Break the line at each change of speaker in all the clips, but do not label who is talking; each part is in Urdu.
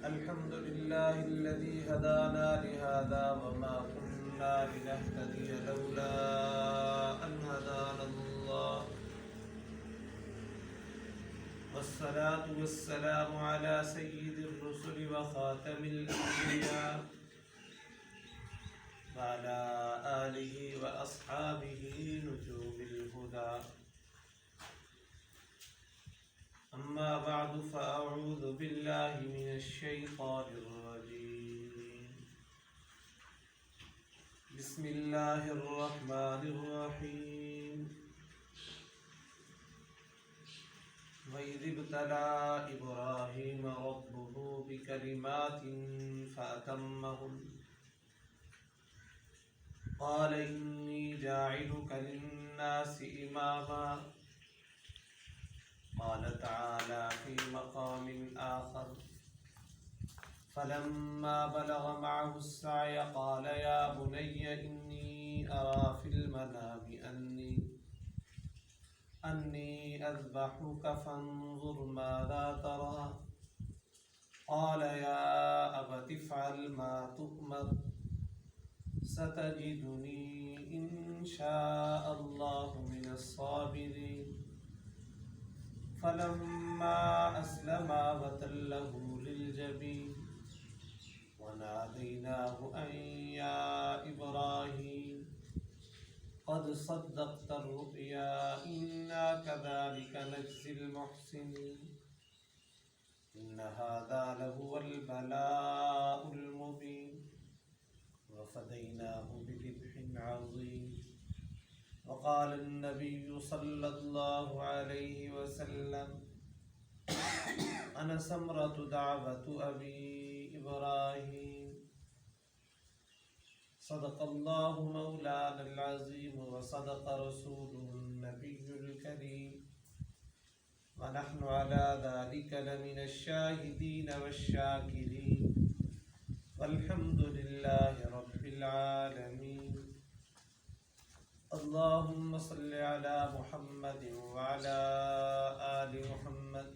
الحمد لله الذي هدانا لهذا وما كنا لنهتدي لولا أن هدانا الله والصلاة والسلام على سيد الرسل وخاتم الأنبياء وعلى آله وأصحابه نجوم الهدى. أما بعد فأعوذ بالله من الشيطان الرجيم. بسم الله الرحمن الرحيم. وإذ ابتلى إبراهيم ربه بكلمات فأتمهن قال إني جاعلك للناس إماما. قال تعالى في مقام آخر فلما بلغ معه السعي قال يا بني إني أرى في المنام أني أذبحك فانظر ماذا ترى. قال يا أبت افعل ما تؤمر ستجدني إن شاء الله من الصابرين. فلما أسلما وتله للجبين وناديناه أن يا إبراهيم قد صدقت الرؤيا إنا كذلك نجزي المحسنين. إن هذا لهو البلاء المبين وفديناه بذبح عظيم. وقال النبي صلى الله عليه وسلم أنا ثمرة دعوة أبي إبراهيم. صدق الله مولانا العظيم وصدق رسوله النبي الكريم ونحن على ذلك لمن الشاهدين والشاكرين والحمد لله رب العالمين. اللهم صل على محمد وعلى آل محمد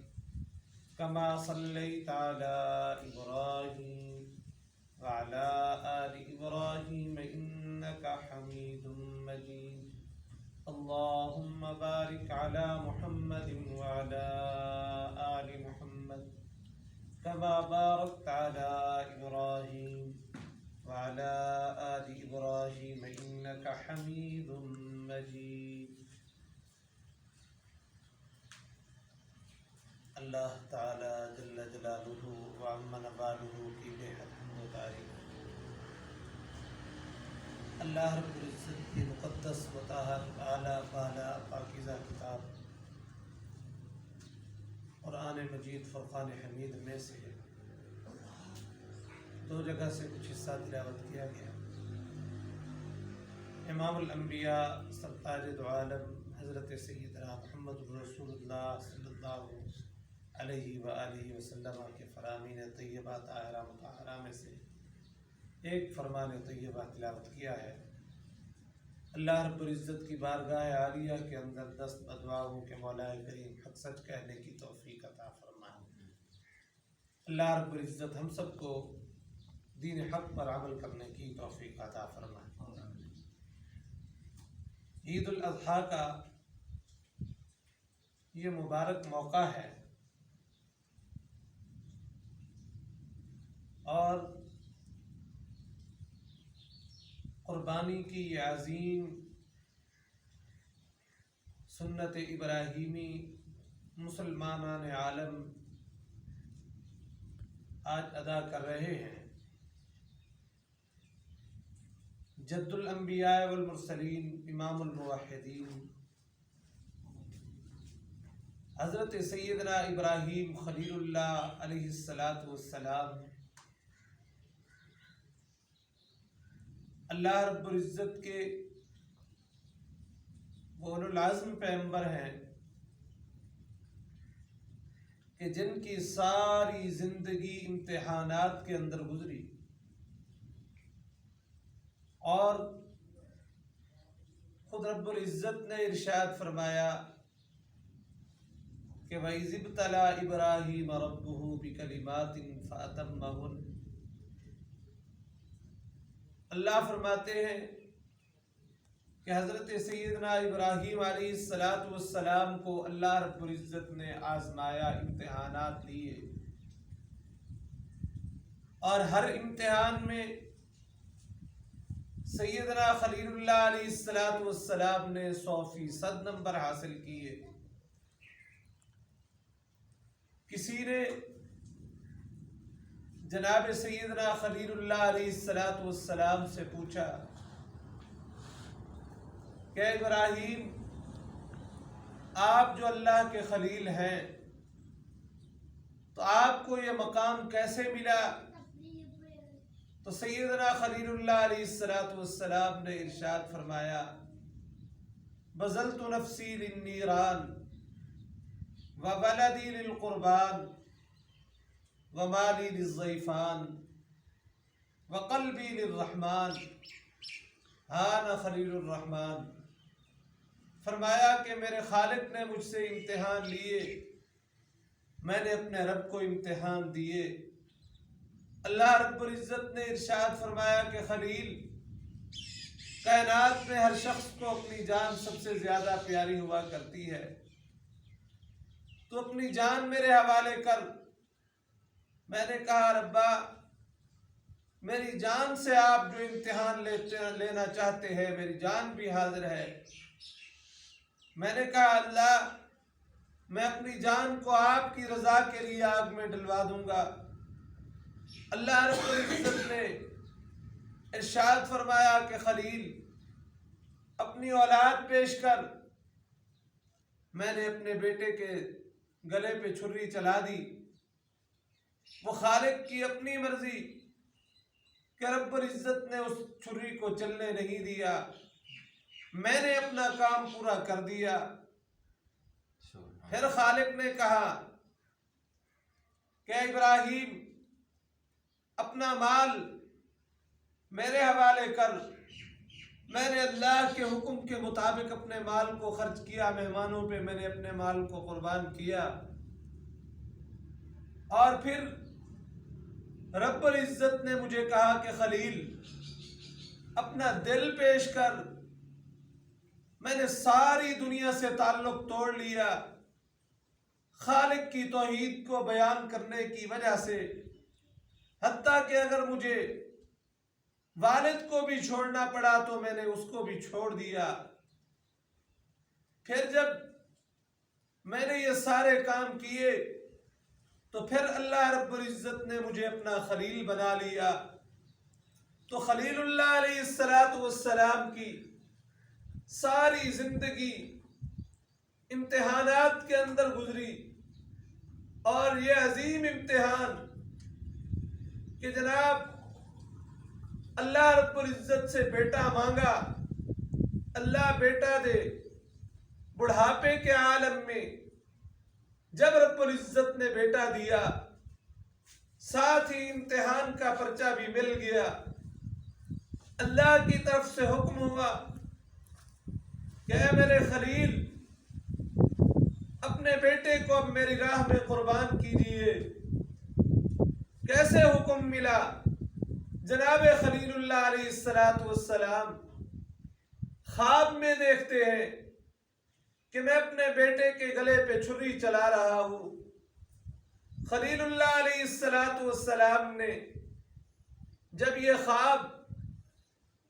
كما صليت على إبراهيم وعلى آل إبراهيم إنك حميد مجيد. اللهم بارك على محمد وعلى آل محمد كما باركت على إبراهيم وعلى آل إبراهيم إنك حميد مجيد. اللہ تعالی جل جلالہ وعم نوالہ کی بے حد حمد و تعریف. اللہ رب العزت کی مقدس و طاہر اعلیٰ بالا پاکیزہ کتاب قرآن مجید فرقان حمید میں سے دو جگہ سے کچھ حصہ تلاوت کیا گیا. امام الانبیاء سرتاج دو عالم حضرت سیدنا محمد رسول اللہ صلی اللہ علیہ وآلہ وسلم کے فرامین طیبہ طاہرہ مطہرہ میں سے ایک فرمان طیبہ تلاوت کیا ہے. اللہ رب العزت کی بارگاہ عالیہ کے اندر دست بدعا ہوں کہ مولا کریم حق سچ کہنے کی توفیق عطا فرمائے. اللہ رب العزت ہم سب کو دین حق پر عمل کرنے کی توفیق عطا فرمائے. عید الاضحیٰ کا یہ مبارک موقع ہے اور قربانی کی یہ عظیم سنت ابراہیمی مسلمانان عالم آج ادا کر رہے ہیں. جد الانبیاء والمرسلین امام الموحدین حضرت سیدنا ابراہیم خلیل اللہ علیہ السلام اللہ رب العزت کے وہ اولو العزم پیغمبر ہیں کہ جن کی ساری زندگی امتحانات کے اندر گزری اور خود رب العزت نے ارشاد فرمایا کہ وَإِذِ ابْتَلَىٰ إِبْرَاهِيمَ رَبُّهُ بِكَلِمَاتٍ فَأَتَمَّهُنَّ، اللہ فرماتے ہیں کہ حضرت سیدنا ابراہیم علیہ السلام کو اللہ رب العزت نے آزمایا، امتحانات لیے، اور ہر امتحان میں سیدنا خلیل اللہ علیہ السلام نے 100% نمبر حاصل کیے۔ کسی نے جناب سیدنا خلیل اللہ علیہ السلام سے پوچھا کہ ابراہیم، آپ جو اللہ کے خلیل ہیں تو آپ کو یہ مقام کیسے ملا؟ تو سیدنا خلیل اللہ علیہ السلام نے ارشاد فرمایا، بذلت نفسی للنیران وولدی للقربان ومالی للضیفان وقلبی للرحمن ہانا خلیل الرحمن۔ فرمایا کہ میرے خالق نے مجھ سے امتحان لیے، میں نے اپنے رب کو امتحان دیے۔ اللہ رب العزت نے ارشاد فرمایا کہ خلیل، کائنات میں ہر شخص کو اپنی جان سب سے زیادہ پیاری ہوا کرتی ہے، تو اپنی جان میرے حوالے کر۔ میں نے کہا ربا، میری جان سے آپ جو امتحان لینا چاہتے ہیں، میری جان بھی حاضر ہے۔ میں نے کہا اللہ، میں اپنی جان کو آپ کی رضا کے لیے آگ میں ڈلوا دوں گا۔ اللہ رب العزت نے ارشاد فرمایا کہ خلیل، اپنی اولاد پیش کر۔ میں نے اپنے بیٹے کے گلے پہ چھری چلا دی۔ وہ خالق کی اپنی مرضی کہ رب العزت نے اس چھری کو چلنے نہیں دیا، میں نے اپنا کام پورا کر دیا۔ پھر خالق نے کہا کہ ابراہیم، اپنا مال میرے حوالے کر۔ میں نے اللہ کے حکم کے مطابق اپنے مال کو خرچ کیا، مہمانوں پہ میں نے اپنے مال کو قربان کیا۔ اور پھر رب العزت نے مجھے کہا کہ خلیل، اپنا دل پیش کر۔ میں نے ساری دنیا سے تعلق توڑ لیا، خالق کی توحید کو بیان کرنے کی وجہ سے، حتیٰ کہ اگر مجھے والد کو بھی چھوڑنا پڑا تو میں نے اس کو بھی چھوڑ دیا۔ پھر جب میں نے یہ سارے کام کیے تو پھر اللہ رب العزت نے مجھے اپنا خلیل بنا لیا۔ تو خلیل اللہ علیہ السلام کی ساری زندگی امتحانات کے اندر گزری، اور یہ عظیم امتحان کہ جناب اللہ رب العزت سے بیٹا مانگا، اللہ بیٹا دے۔ بڑھاپے کے عالم میں جب رب العزت نے بیٹا دیا، ساتھ ہی امتحان کا پرچہ بھی مل گیا۔ اللہ کی طرف سے حکم ہوا کہ اے میرے خلیل، اپنے بیٹے کو اب میری راہ میں قربان کیجیے۔ کیسے حکم ملا؟ جناب خلیل اللہ علیہ السلام خواب میں دیکھتے ہیں کہ میں اپنے بیٹے کے گلے پہ چھری چلا رہا ہوں۔ خلیل اللہ علیہ السلام نے جب یہ خواب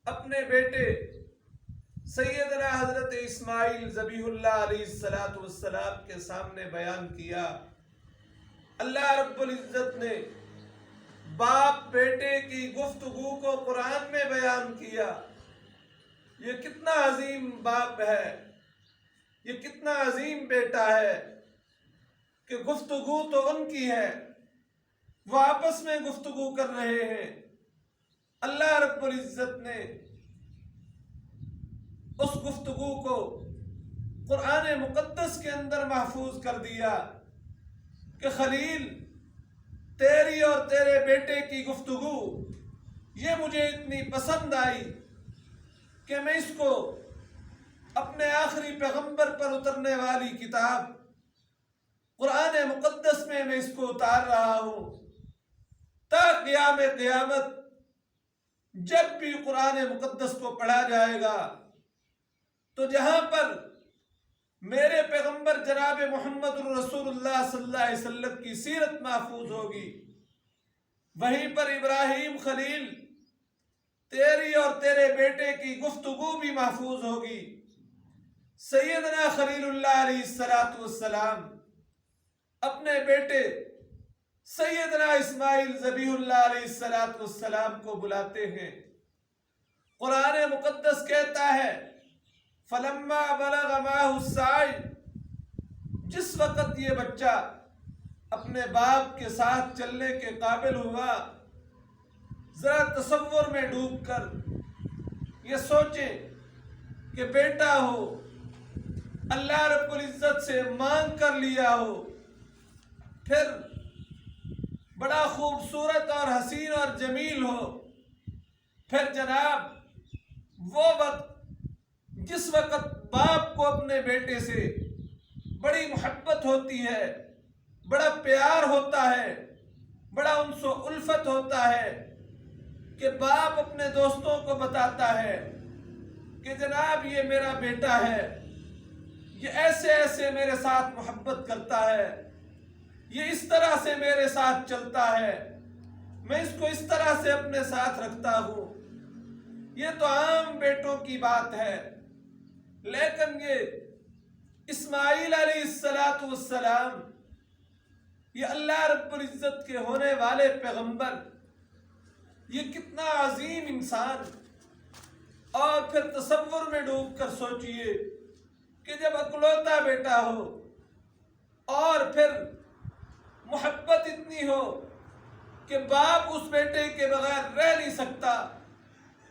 اپنے بیٹے سیدنا حضرت اسماعیل ذبیح اللہ علیہ السلام کے سامنے بیان کیا، اللہ رب العزت نے باپ بیٹے کی گفتگو کو قرآن میں بیان کیا۔ یہ کتنا عظیم باپ ہے، یہ کتنا عظیم بیٹا ہے کہ گفتگو تو ان کی ہے، وہ آپس میں گفتگو کر رہے ہیں۔ اللہ رب العزت نے اس گفتگو کو قرآن مقدس کے اندر محفوظ کر دیا کہ خلیل، تیری اور تیرے بیٹے کی گفتگو یہ مجھے اتنی پسند آئی کہ میں اس کو اپنے آخری پیغمبر پر اترنے والی کتاب قرآن مقدس میں میں اس کو اتار رہا ہوں تا قیام قیامت جب بھی قرآن مقدس کو پڑھا جائے گا تو جہاں پر میرے پیغمبر جناب محمد الرسول اللہ صلی اللہ علیہ وسلم کی سیرت محفوظ ہوگی، وہیں پر ابراہیم خلیل تیری اور تیرے بیٹے کی گفتگو بھی محفوظ ہوگی۔ سیدنا خلیل اللہ علیہ السلام اپنے بیٹے سیدنا اسماعیل ذبیح اللہ علیہ السلام کو بلاتے ہیں۔ قرآن مقدس کہتا ہے فلما بلغ معه السعی، جس وقت یہ بچہ اپنے باپ کے ساتھ چلنے کے قابل ہوا، ذرا تصور میں ڈوب کر یہ سوچیں کہ بیٹا ہو، اللہ رب العزت سے مانگ کر لیا ہو، پھر بڑا خوبصورت اور حسین اور جمیل ہو، پھر جناب وہ وقت جس وقت باپ کو اپنے بیٹے سے بڑی محبت ہوتی ہے، بڑا پیار ہوتا ہے، بڑا انس و الفت ہوتا ہے کہ باپ اپنے دوستوں کو بتاتا ہے کہ جناب یہ میرا بیٹا ہے، یہ ایسے ایسے میرے ساتھ محبت کرتا ہے، یہ اس طرح سے میرے ساتھ چلتا ہے، میں اس کو اس طرح سے اپنے ساتھ رکھتا ہوں۔ یہ تو عام بیٹوں کی بات ہے، لیکن یہ اسماعیل علیہ السلام، یہ اللہ رب العزت کے ہونے والے پیغمبر، یہ کتنا عظیم انسان۔ اور پھر تصور میں ڈوب کر سوچئے کہ جب اکلوتا بیٹا ہو اور پھر محبت اتنی ہو کہ باپ اس بیٹے کے بغیر رہ نہیں سکتا،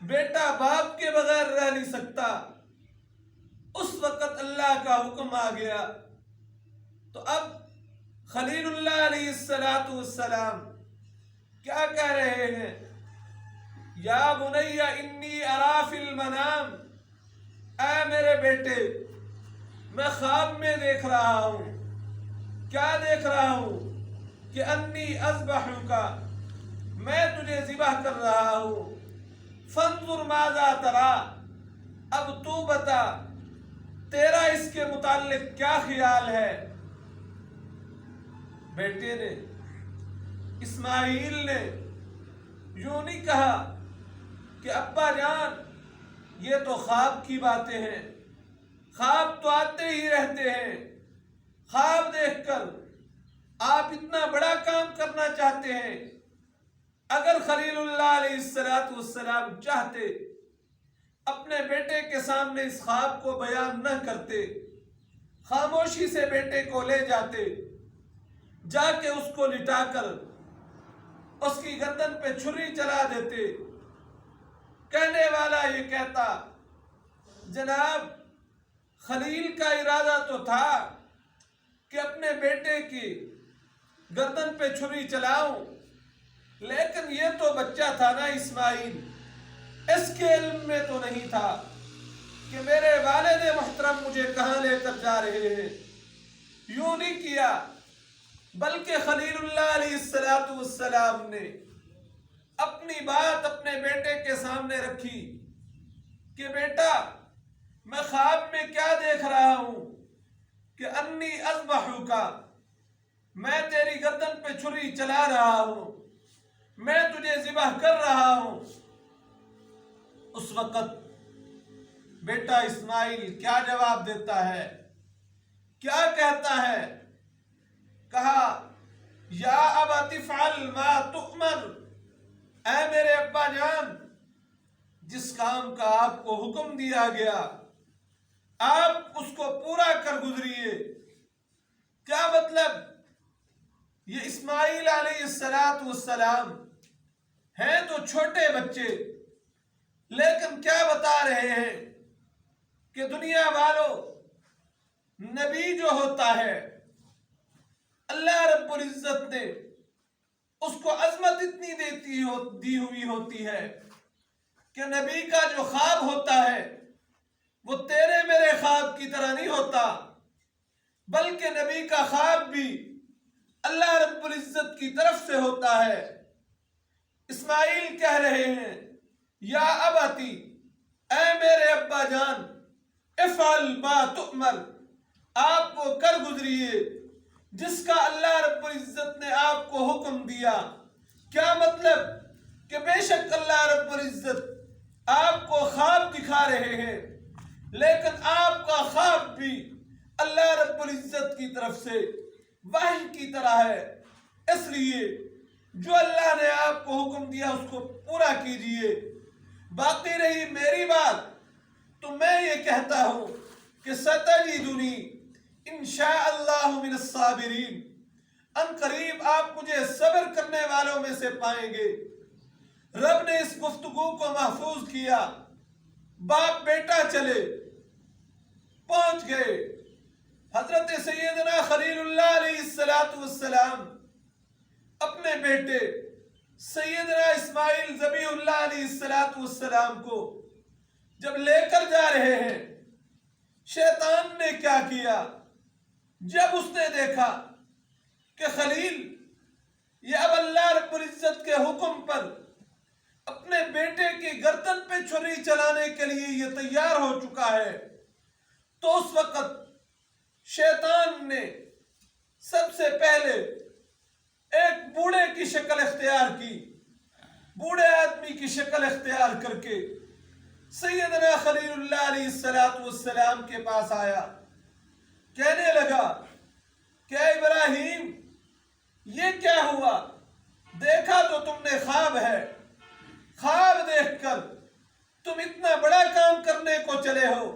بیٹا باپ کے بغیر رہ نہیں سکتا، اس وقت اللہ کا حکم آ گیا۔ تو اب خلیل اللہ علیہ السلام کیا کہہ رہے ہیں؟ یا بنی انی ارا فی المنام، اے میرے بیٹے میں خواب میں دیکھ رہا ہوں۔ کیا دیکھ رہا ہوں؟ کہ انی اذبحک، میں تجھے ذبح کر رہا ہوں۔ فانظر ماذا ترا، اب تو بتا تیرا اس کے متعلق کیا خیال ہے؟ بیٹے نے، اسماعیل نے یوں نہیں کہا کہ ابا جان یہ تو خواب کی باتیں ہیں، خواب تو آتے ہی رہتے ہیں، خواب دیکھ کر آپ اتنا بڑا کام کرنا چاہتے ہیں۔ اگر خلیل اللہ علیہ السلام چاہتے اپنے بیٹے کے سامنے اس خواب کو بیان نہ کرتے، خاموشی سے بیٹے کو لے جاتے، جا کے اس کو لٹا کر اس کی گردن پہ چھری چلا دیتے، کہنے والا یہ کہتا جناب خلیل کا ارادہ تو تھا کہ اپنے بیٹے کی گردن پہ چھری چلاؤں، لیکن یہ تو بچہ تھا نا اسماعیل، اس کے علم میں تو نہیں تھا کہ میرے والد محترم مجھے کہاں لے کر جا رہے ہیں۔ یوں نہیں کیا، بلکہ خلیل اللہ علیہ السلام نے اپنی بات اپنے بیٹے کے سامنے رکھی کہ بیٹا میں خواب میں کیا دیکھ رہا ہوں کہ انی اذبحک، میں تیری گردن پہ چھری چلا رہا ہوں، میں تجھے ذبح کر رہا ہوں۔ اس وقت بیٹا اسماعیل کیا جواب دیتا ہے، کیا کہتا ہے؟ کہا یا ابت افعل ما تؤمر، اے میرے ابا جان جس کام کا آپ کو حکم دیا گیا آپ اس کو پورا کر گزریے۔ کیا مطلب؟ یہ اسماعیل علیہ السلام ہیں تو چھوٹے بچے، لیکن کیا بتا رہے ہیں کہ دنیا والوں، نبی جو ہوتا ہے اللہ رب العزت نے اس کو عظمت اتنی دی ہوئی ہوتی ہے کہ نبی کا جو خواب ہوتا ہے وہ تیرے میرے خواب کی طرح نہیں ہوتا، بلکہ نبی کا خواب بھی اللہ رب العزت کی طرف سے ہوتا ہے۔ اسماعیل کہہ رہے ہیں یا ابتی، اے میرے ابا جان، افعل ما تؤمر، آپ وہ کر گزریے جس کا اللہ رب العزت نے آپ کو حکم دیا۔ کیا مطلب؟ کہ بے شک اللہ رب العزت آپ کو خواب دکھا رہے ہیں، لیکن آپ کا خواب بھی اللہ رب العزت کی طرف سے وحی کی طرح ہے۔ اس لیے جو اللہ نے آپ کو حکم دیا اس کو پورا کیجئے۔ باقی رہی میری بات تو میں یہ کہتا ہوں کہ ستجدنی انشاءاللہ من الصابرین، ان قریب آپ مجھے صبر کرنے والوں میں سے پائیں گے۔ رب نے اس گفتگو کو محفوظ کیا۔ باپ بیٹا چلے، پہنچ گئے۔ حضرت سیدنا خلیل اللہ علیہ السلام اپنے بیٹے سیدنا اسماعیل ذبیح اللہ علیہ السلام کو جب لے کر جا رہے ہیں، شیطان نے کیا کیا؟ جب اس نے دیکھا کہ خلیل یہ اب اللہ رب العزت کے حکم پر اپنے بیٹے کی گردن پہ چھری چلانے کے لیے یہ تیار ہو چکا ہے، تو اس وقت شیطان نے سب سے پہلے ایک بوڑھے کی شکل اختیار کی، بوڑھے آدمی کی شکل اختیار کر کے سیدنا خلیل اللہ علیہ السلام کے پاس آیا۔ کہنے لگا کہ اے ابراہیم، یہ کیا ہوا؟ دیکھا تو تم نے خواب ہے، خواب دیکھ کر تم اتنا بڑا کام کرنے کو چلے ہو،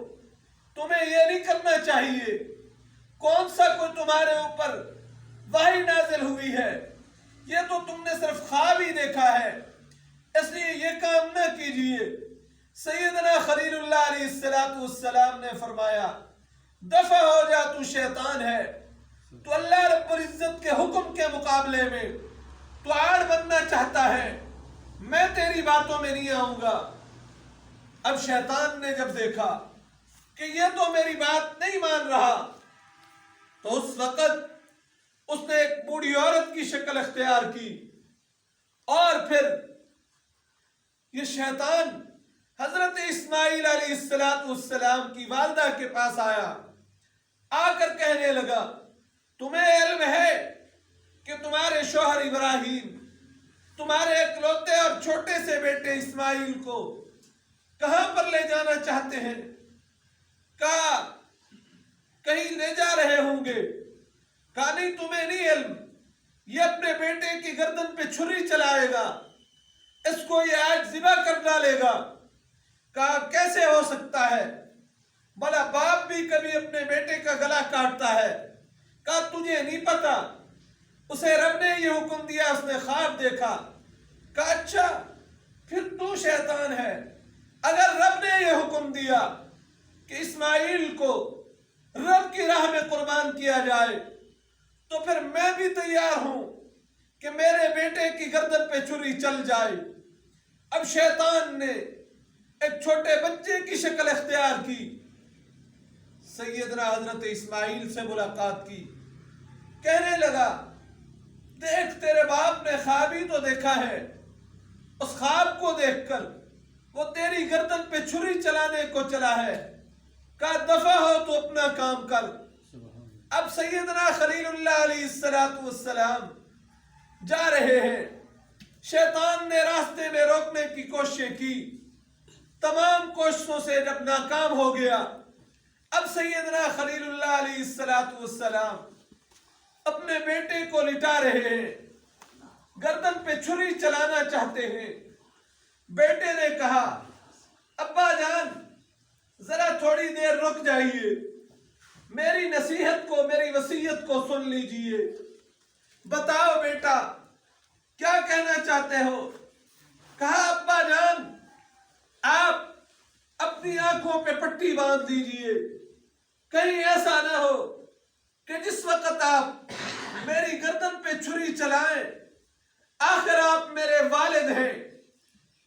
تمہیں یہ نہیں کرنا چاہیے۔ کون سا کوئی تمہارے اوپر وحی نازل ہوئی ہے؟ یہ تو تم نے صرف خواب ہی دیکھا ہے، اس لیے یہ کام نہ کیجئے۔ سیدنا خلیل اللہ علیہ السلام نے فرمایا دفع ہو جا، تو شیطان ہے، تو اللہ رب العزت کے حکم کے مقابلے میں تو آڑ بننا چاہتا ہے، میں تیری باتوں میں نہیں آؤں گا۔ اب شیطان نے جب دیکھا کہ یہ تو میری بات نہیں مان رہا، تو اس وقت اس نے ایک بوڑھی عورت کی شکل اختیار کی، اور پھر یہ شیطان حضرت اسماعیل علیہ السلام کی والدہ کے پاس آیا، آ کر کہنے لگا تمہیں علم ہے کہ تمہارے شوہر ابراہیم تمہارے اکلوتے اور چھوٹے سے بیٹے اسماعیل کو کہاں پر لے جانا چاہتے ہیں؟ کہا کہیں لے جا رہے ہوں گے۔ کہا نہیں، تمہیں نہیں علم، یہ اپنے بیٹے کی گردن پہ چھری چلائے گا، اس کو یہ آج ذبح کر ڈالے گا۔ کہا کیسے ہو سکتا ہے؟ بھلا باپ بھی کبھی اپنے بیٹے کا گلا کاٹتا ہے۔ کہا تجھے نہیں پتا، اسے رب نے یہ حکم دیا، اس نے خواب دیکھا۔ کہا اچھا، پھر تو شیطان ہے۔ اگر رب نے یہ حکم دیا کہ اسماعیل کو رب کی راہ میں قربان کیا جائے، تو پھر میں بھی تیار ہوں کہ میرے بیٹے کی گردن پہ چھری چل جائے۔ اب شیطان نے ایک چھوٹے بچے کی شکل اختیار کی، سیدنا حضرت اسماعیل سے ملاقات کی، کہنے لگا دیکھ، تیرے باپ نے خواب ہی تو دیکھا ہے، اس خواب کو دیکھ کر وہ تیری گردن پہ چھری چلانے کو چلا ہے۔ کہا دفع ہو تو اپنا کام کر۔ اب سیدنا خلیل اللہ علیہ السلام جا رہے ہیں، شیطان نے راستے میں روکنے کی کوششیں کی، تمام کوششوں سے جب ناکام ہو گیا، اب سیدنا خلیل اللہ علیہ السلام اپنے بیٹے کو لٹا رہے ہیں، گردن پہ چھری چلانا چاہتے ہیں۔ بیٹے نے کہا ابا جان ذرا تھوڑی دیر رک جائیے، میری نصیحت کو، میری وصیت کو سن لیجئے۔ بتاؤ بیٹا کیا کہنا چاہتے ہو؟ کہا ابا جان آپ اپنی آنکھوں پہ پٹی باندھ لیجئے، کہیں ایسا نہ ہو کہ جس وقت آپ میری گردن پہ چھری چلائیں، آخر آپ میرے والد ہیں،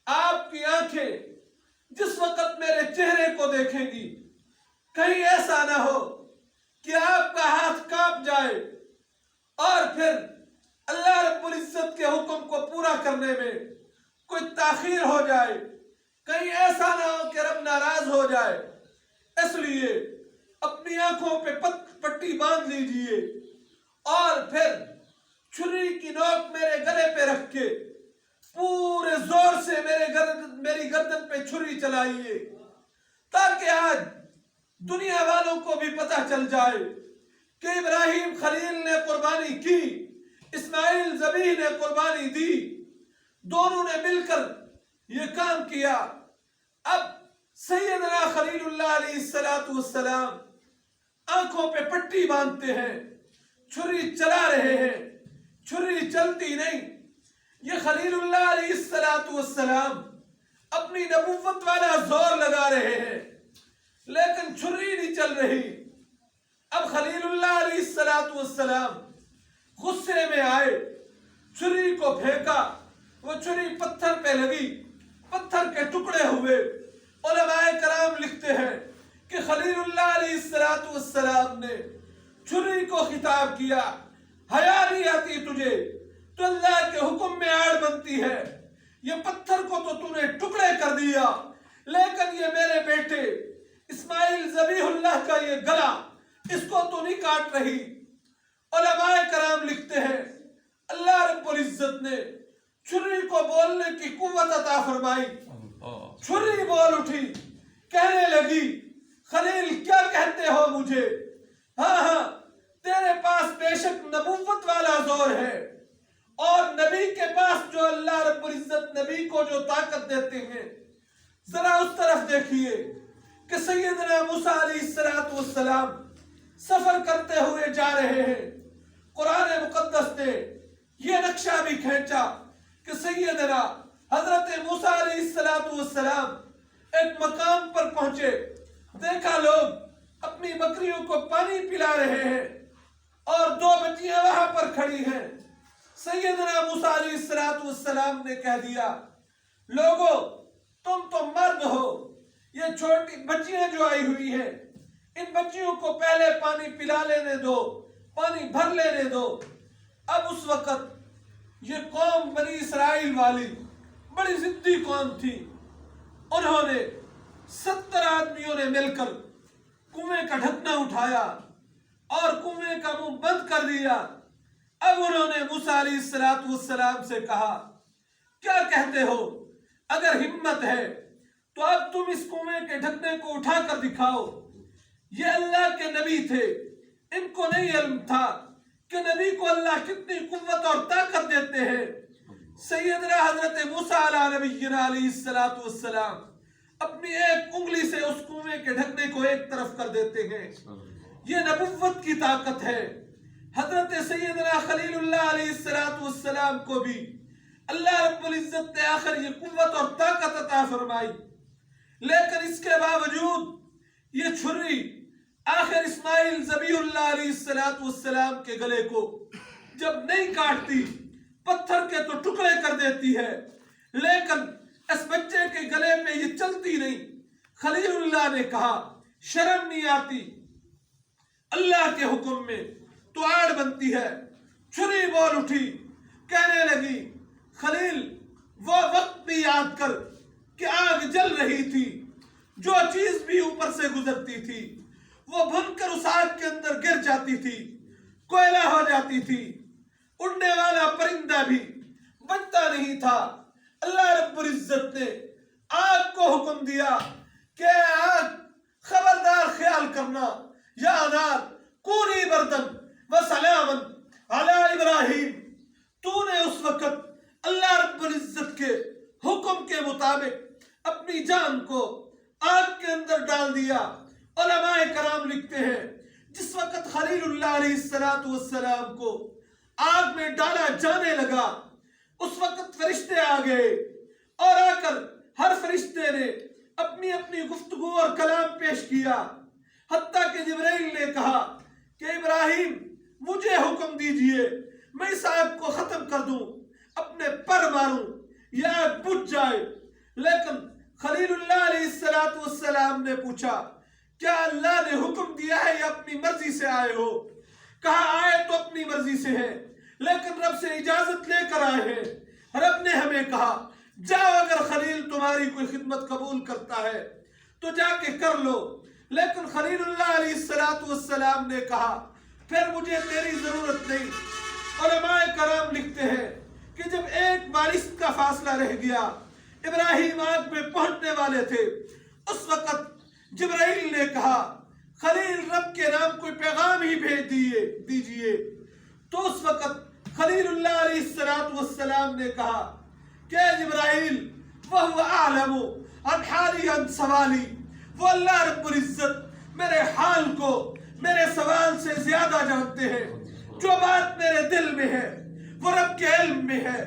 آپ کی آنکھیں جس وقت میرے چہرے کو دیکھیں گی، کہیں ایسا نہ ہو کہ آپ کا ہاتھ کانپ جائے اور پھر اللہ رب العزت کے حکم کو پورا کرنے میں کوئی تاخیر ہو جائے، کہیں ایسا نہ ہو کہ رب ناراض ہو جائے۔ اس لیے اپنی آنکھوں پہ پٹی باندھ لیجئے اور پھر چھری کی نوک میرے گلے پہ رکھ کے پورے زور سے میری گردن پہ چھری چلائیے، تاکہ آج دنیا والوں کو بھی پتہ چل جائے کہ ابراہیم خلیل نے قربانی کی، اسماعیل ذبیح نے قربانی دی، دونوں نے مل کر یہ کام کیا۔ اب سیدنا خلیل اللہ علیہ السلام آنکھوں پہ پٹی باندھتے ہیں، چھری چلا رہے ہیں، چھری چلتی نہیں۔ یہ خلیل اللہ علیہ السلام اپنی نبوت والا زور لگا رہے ہیں لیکن چھری نہیں چل رہی۔ اب خلیل اللہ علیہ السلام غصے میں آئے، چھری کو پھینکا، وہ چھری پتھر پہ لگی، پتھر کے ٹکڑے ہوئے۔ علماء کرام لکھتے ہیں کہ خلیل اللہ علیہ السلام نے چھری کو خطاب کیا، حیا نہیں آتی تجھے؟ تو اللہ کے حکم میں آڑ بنتی ہے، یہ پتھر کو تو نے ٹکڑے کر دیا، لیکن یہ میرے بیٹے اسماعیل ذبیح اللہ کا یہ گلا، اس کو تو نہیں کاٹ رہی۔ علماء کرام لکھتے ہیں اللہ رب العزت نے چھری کو بولنے کی قوت عطا فرمائی، چھری بول اٹھی، کہنے لگی خلیل کیا کہتے ہو مجھے؟ ہاں تیرے پاس بے شک نبوت والا زور ہے، اور نبی کے پاس جو اللہ رب العزت نبی کو جو طاقت دیتے ہیں، ذرا اس طرف دیکھیے کہ سیدنا موسیٰ علیہ السلام سفر کرتے ہوئے جا رہے ہیں۔ قرآن مقدس نے یہ نقشہ بھی کھینچا کہ سیدنا حضرت موسیٰ علیہ السلام ایک مقام پر پہنچے، دیکھا لوگ اپنی بکریوں کو پانی پلا رہے ہیں اور دو بچیاں وہاں پر کھڑی ہیں۔ سیدنا موسیٰ علیہ السلام نے کہہ دیا لوگو تم تو مرد ہو، یہ چھوٹی بچیاں جو آئی ہوئی ہیں ان بچیوں کو پہلے پانی پلا لینے دو، پانی بھر لینے دو۔ اب اس وقت یہ قوم بنی اسرائیل والی بڑی ضدی قوم تھی، انہوں نے 70 آدمیوں نے مل کر کنویں کا ڈھکنا اٹھایا اور کنویں کا منہ بند کر دیا۔ اب انہوں نے موسیٰ علیہ السلام سے کہا کیا کہتے ہو؟ اگر ہمت ہے تو اب تم اس کنویں کے ڈھکنے کو اٹھا کر دکھاؤ۔ یہ اللہ کے نبی تھے، ان کو نہیں علم تھا کہ نبی کو اللہ کتنی قوت اور طاقت دیتے ہیں۔ سیدنا حضرت موسیٰ علیہ السلام اپنی ایک انگلی سے اس کنویں کے ڈھکنے کو ایک طرف کر دیتے ہیں۔ یہ نبوت کی طاقت ہے۔ حضرت سیدنا خلیل اللہ علیہ السلام کو بھی اللہ رب العزت نے آخر یہ قوت اور طاقت عطا فرمائی، لیکن اس کے باوجود یہ چھری آخر اسماعیل ذبیح اللہ علیہ السلام کے گلے کو جب نہیں کاٹتی، پتھر کے تو ٹکڑے کر دیتی ہے، لیکن اس بچے کے گلے میں یہ چلتی نہیں۔ خلیل اللہ نے کہا شرم نہیں آتی؟ اللہ کے حکم میں تو آڑ بنتی ہے۔ چھری بول اٹھی، کہنے لگی خلیل وہ وقت بھی یاد کر کہ آگ جل رہی تھی، جو چیز بھی اوپر سے گزرتی تھی وہ بھن کر اس آگ کے اندر گر جاتی تھی، کوئلہ ہو جاتی تھی، اڑنے والا پرندہ بھی بچتا نہیں تھا۔ اللہ رب العزت نے آگ کو حکم دیا کہ آگ خبردار خیال کرنا، یا نار کونی بردن وسلاما علی ابراہیم۔ تو نے اس وقت اللہ رب العزت کے حکم کے مطابق اپنی جان کو آگ کے اندر ڈال دیا۔ علماء کرام لکھتے ہیں جس وقت خلیل اللہ علیہ السلام کو آگ میں ڈالا جانے لگا، اس وقت فرشتے آ گئے اور آ کر ہر فرشتے نے اپنی اپنی گفتگو اور کلام پیش کیا، حتیٰ کہ جبرائیل نے کہا کہ ابراہیم مجھے حکم دیجئے میں اس آگ کو ختم کر دوں، اپنے پر ماروں، یہ آگ بجھ جائے۔ لیکن خلیل اللہ علیہ السلام نے پوچھا کیا اللہ نے حکم دیا ہے یا اپنی مرضی سے آئے ہو؟ کہا آئے تو اپنی مرضی سے ہے، لیکن رب سے اجازت لے کر آئے ہیں۔ رب نے ہمیں کہا جاؤ، اگر خلیل تمہاری کوئی خدمت قبول کرتا ہے تو جا کے کر لو، لیکن خلیل اللہ علیہ السلام نے کہا پھر مجھے تیری ضرورت نہیں۔ علماء کرام لکھتے ہیں کہ جب ایک بارش کا فاصلہ رہ گیا، ابراہیم آگ میں پہنچنے والے تھے، اس وقت جبرائیل نے کہا خلیل رب کے نام کوئی پیغام ہی بھیج دیجئے۔ تو اس وقت خلیل اللہ علیہ السلام نے کہا کہ جبرائیل وَهُوَ أَعْلَمُ عَنْ حَالِي عَنْ سَوَالِي، وہ اللہ رب العزت میرے حال کو میرے سوال سے زیادہ جانتے ہیں۔ جو بات میرے دل میں ہے وہ رب کے علم میں ہے،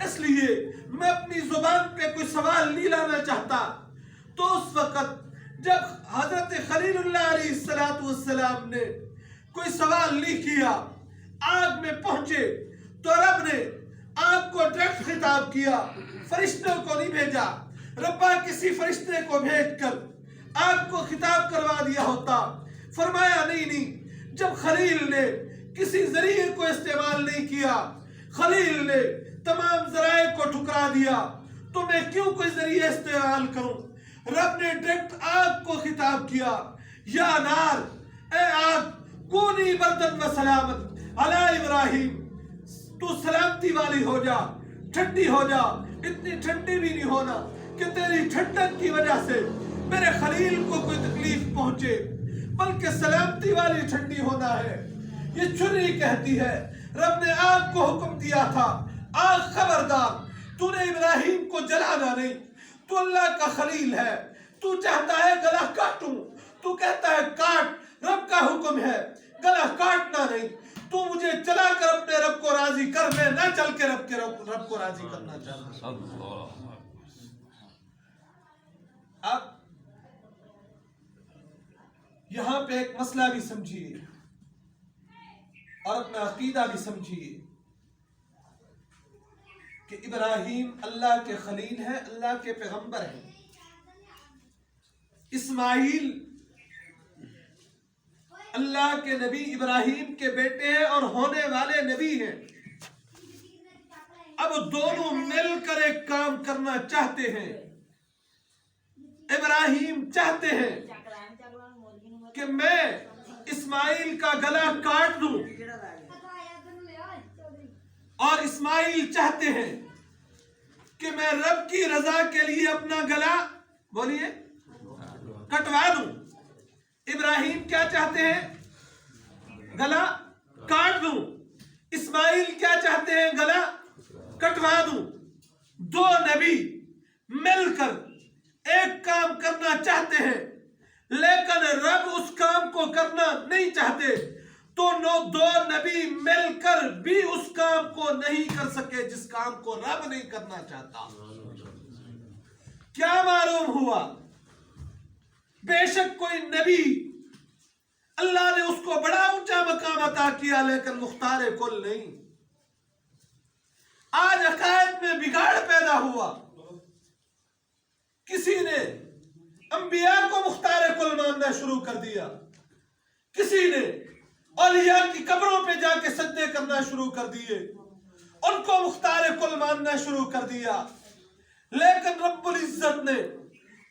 اس لیے میں اپنی زبان پہ کوئی سوال نہیں لانا چاہتا۔ تو اس وقت جب حضرت خلیل اللہ علیہ السلام نے کوئی سوال نہیں کیا، آگ میں پہنچے، تو رب نے آگ کو ڈائریکٹ خطاب کیا، فرشتوں کو نہیں بھیجا۔ ربا کسی فرشتے کو بھیج کر آگ کو خطاب کروا دیا ہوتا، فرمایا نہیں۔ جب خلیل نے کسی ذریعے کو استعمال نہیں کیا، خلیل نے تمام ذرائع کو ٹھکرا دیا، تو میں کیوں کوئی ذریعہ استعمال کروں؟ رب نے ڈائریکٹ آگ کو خطاب کیا، یا نار، اے آگ، کونی بردن و سلامت علی ابراہیم، تو سلامتی والی ہو جا، ٹھنڈی ہو جا۔ اتنی ٹھنڈی بھی نہیں ہونا کہ تیری ٹھنڈک کی وجہ سے میرے خلیل کو کوئی تکلیف پہنچے، بلکہ سلامتی والی ٹھنڈی ہونا ہے۔ یہ چھری کہتی ہے رب نے آگ کو حکم دیا تھا، آگ خبردار، تو نے ابراہیم کو جلانا نہیں، تو اللہ کا خلیل ہے، تو چاہتا ہے گلا کاٹوں، تو کہتا ہے کاٹ، رب کا حکم ہے گلا کاٹنا نہیں۔ تو مجھے چلا کر اپنے رب کو راضی کر، میں نہ چل کے رب کو راضی کرنا چاہتا ہوں۔ اب یہاں پہ ایک مسئلہ بھی سمجھیے اور اپنا عقیدہ بھی سمجھیے کہ ابراہیم اللہ کے خلیل ہیں، اللہ کے پیغمبر ہیں۔ اسماعیل اللہ کے نبی ابراہیم کے بیٹے ہیں اور ہونے والے نبی ہیں۔ اب دونوں مل کر ایک کام کرنا چاہتے ہیں۔ ابراہیم چاہتے ہیں کہ میں اسماعیل کا گلا کاٹ دوں، اور اسماعیل چاہتے ہیں کہ میں رب کی رضا کے لیے اپنا گلا بولیے کٹوا دوں۔ ابراہیم کیا چاہتے ہیں؟ گلا کاٹ دوں۔ اسماعیل کیا چاہتے ہیں؟ گلا کٹوا دوں۔ دو نبی مل کر ایک کام کرنا چاہتے ہیں، لیکن رب اس کام کو کرنا نہیں چاہتے، تو دو نبی مل کر بھی اس کام کو نہیں کر سکے جس کام کو رب نہیں کرنا چاہتا۔ کیا معلوم ہوا؟ بے شک کوئی نبی اللہ نے اس کو بڑا اونچا مقام عطا کیا، لیکن مختار کل نہیں۔ آج عقائد میں بگاڑ پیدا ہوا، کسی نے انبیاء کو مختار کل ماننا شروع کر دیا، کسی نے اولیاء کی قبروں پہ جا کے سجدے کرنا شروع کر دیے، ان کو مختار کل ماننا شروع کر دیا۔ لیکن رب العزت نے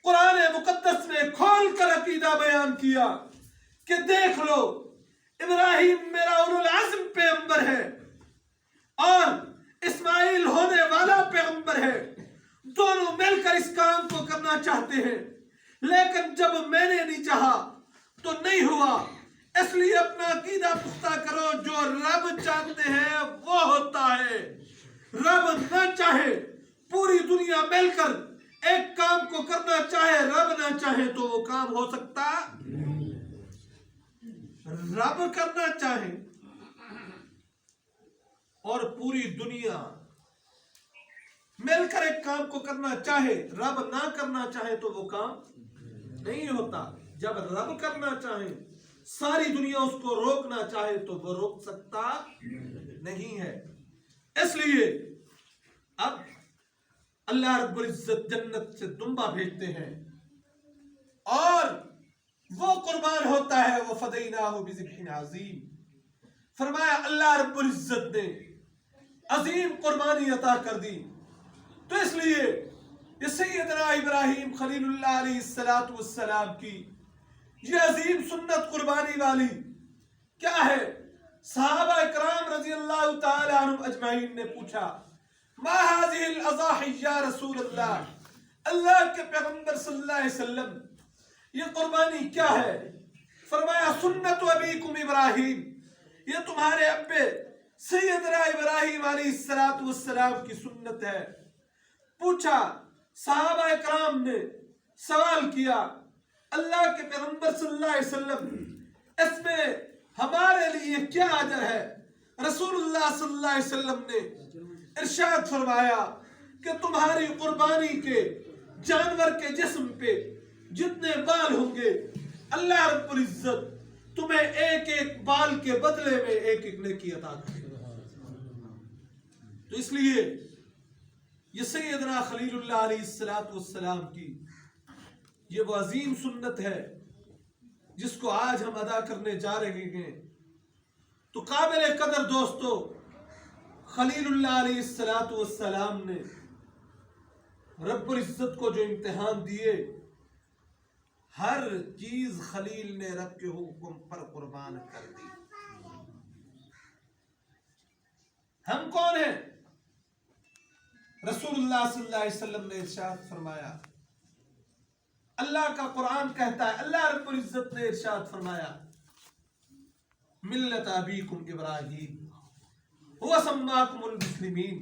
قرآن مقدس میں کھول کر عقیدہ بیان کیا کہ دیکھ لو، ابراہیم میرا اولو العزم پیغمبر ہے اور اسماعیل ہونے والا پیغمبر ہے، دونوں مل کر اس کام کو کرنا چاہتے ہیں، لیکن جب میں نے نہیں چاہا تو نہیں ہوا۔ اس لیے اپنا عقیدہ پختہ کرو، جو رب چاہتے ہیں وہ ہوتا ہے۔ رب نہ چاہے، پوری دنیا مل کر ایک کام کو کرنا چاہے، رب نہ چاہے تو وہ کام ہو سکتا؟ رب کرنا چاہے اور پوری دنیا مل کر ایک کام کو کرنا چاہے، رب نہ کرنا چاہے تو وہ کام نہیں ہوتا۔ جب رب کرنا چاہے، ساری دنیا اس کو روکنا چاہے تو وہ روک سکتا نہیں ہے۔ اس لیے اب اللہ رب العزت جنت سے دمبا بھیجتے ہیں اور وہ قربان ہوتا ہے وَفَدَيْنَاهُ بِذِبْحٍ عَظِيمٍ. فرمایا اللہ رب العزت نے عظیم قربانی عطا کر دی. تو اس لیے یہ سیدنا ابراہیم خلیل اللہ علیہ السلام کی یہ عظیم سنت قربانی والی کیا ہے؟ صحابہ اکرام رضی اللہ تعالی عنہم اجمعین نے پوچھا ما هذه الاضاحی یا رسول اللہ، اللہ کے پیغمبر صلی اللہ علیہ وسلم یہ قربانی کیا ہے؟ فرمایا سنت ابیکم ابراہیم، یہ تمہارے ابے سیدنا ابراہیم علیہ السلام کی سنت ہے. پوچھا صحابہ اکرام نے سوال کیا اللہ کے پیغمبر صلی اللہ علیہ وسلم اس میں ہمارے لیے کیا اجر ہے؟ رسول اللہ صلی اللہ علیہ وسلم نے ارشاد فرمایا کہ تمہاری قربانی کے جانور کے جسم پہ جتنے بال ہوں گے اللہ رب العزت تمہیں ایک ایک بال کے بدلے میں ایک ایک نیکی عطا کرے گا. تو اس لیے یہ سیدنا خلیل اللہ علیہ السلام کی یہ وہ عظیم سنت ہے جس کو آج ہم ادا کرنے جا رہے ہیں. تو قابل قدر دوستو، خلیل اللہ علیہ السلام نے رب العزت کو جو امتحان دیے ہر چیز خلیل نے رب کے حکم پر قربان کر دی. ہم کون ہیں؟ رسول اللہ صلی اللہ علیہ وسلم نے ارشاد فرمایا، اللہ کا قرآن کہتا ہے، اللہ رب العزت نے ارشاد فرمایا ملت ابیکم ابراہیم هو سماکم المسلمین،